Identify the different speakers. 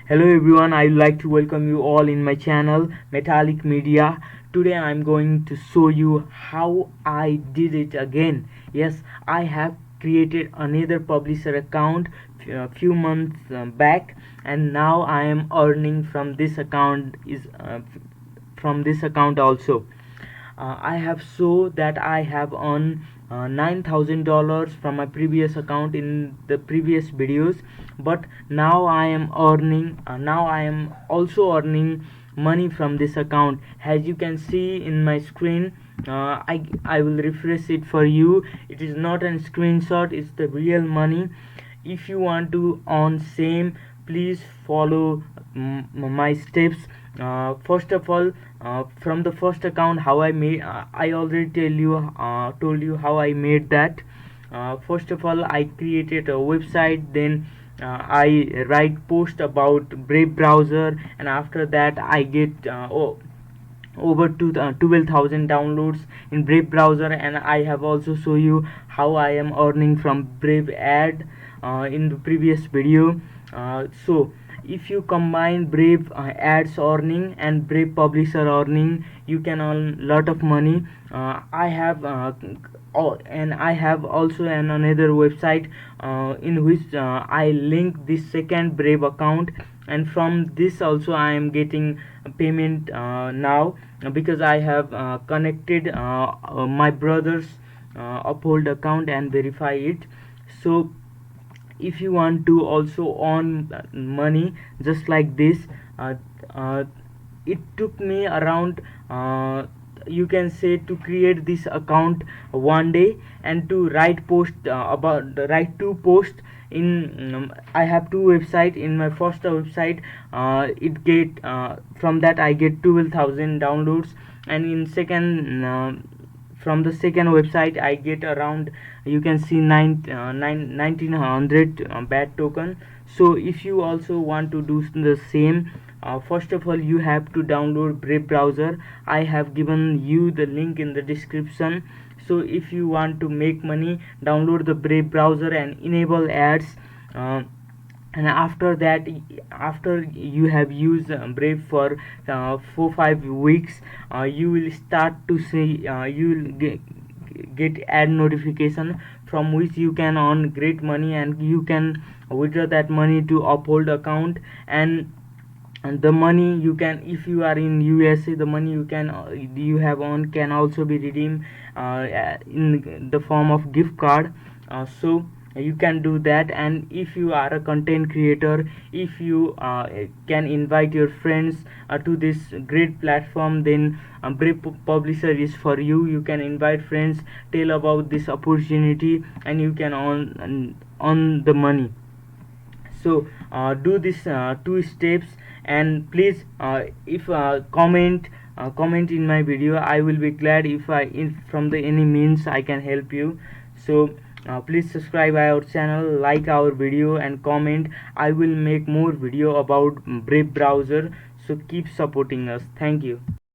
Speaker 1: Hello everyone, I would like to welcome you all in my channel Metallic Media. Today I'm going to show you how I did it again. Yes, I have created another publisher account a few months back, and now I am earning from this account from this account also. I have shown that I have earned $9,000 from my previous account in the previous videos, but now I am also earning money from this account. As you can see in my screen, I will refresh it for you. It is not a screenshot, it's the real money. If you want to earn same, please follow my steps. First of all, from the first account, how I made, I already told you how I made that. First of all, I created a website, then I write post about Brave browser, and after that I get over to 12,000 downloads in Brave browser. And I have also show you how I am earning from Brave ad in the previous video. So if you combine Brave ads earning and Brave publisher earning, you can earn lot of money. And I have also another website in which I link this second Brave account, and from this also I am getting payment now, because I have connected my brother's uphold account and verify it. So if you want to also earn money just like this, uh, uh, it took me around you can say to create this account one day, and to write two posts in I have two website. In my first website, it get from that I get 12,000 downloads, and in second from the second website I get around, you can see 1900 bad token. So if you also want to do the same, first of all you have to download Brave browser. I have given you the link in the description. So if you want to make money, download the Brave browser and enable ads. And after that, after you have used Brave for 4-5 weeks, you will start to see, you will get ad notification, from which you can earn great money, and you can withdraw that money to uphold account. And the money you can, if you are in USA, the money you have earned can also be redeemed in the form of gift card. So you can do that. And if you are a content creator, if you can invite your friends to this great platform, then Brave publisher is for you. You can invite friends, tell about this opportunity, and you can earn the money. So do this two steps, and please, if comment in my video, I will be glad if from the any means I can help you. So please subscribe our channel, like our video, and comment. I will make more video about Brave browser, so keep supporting us. Thank you.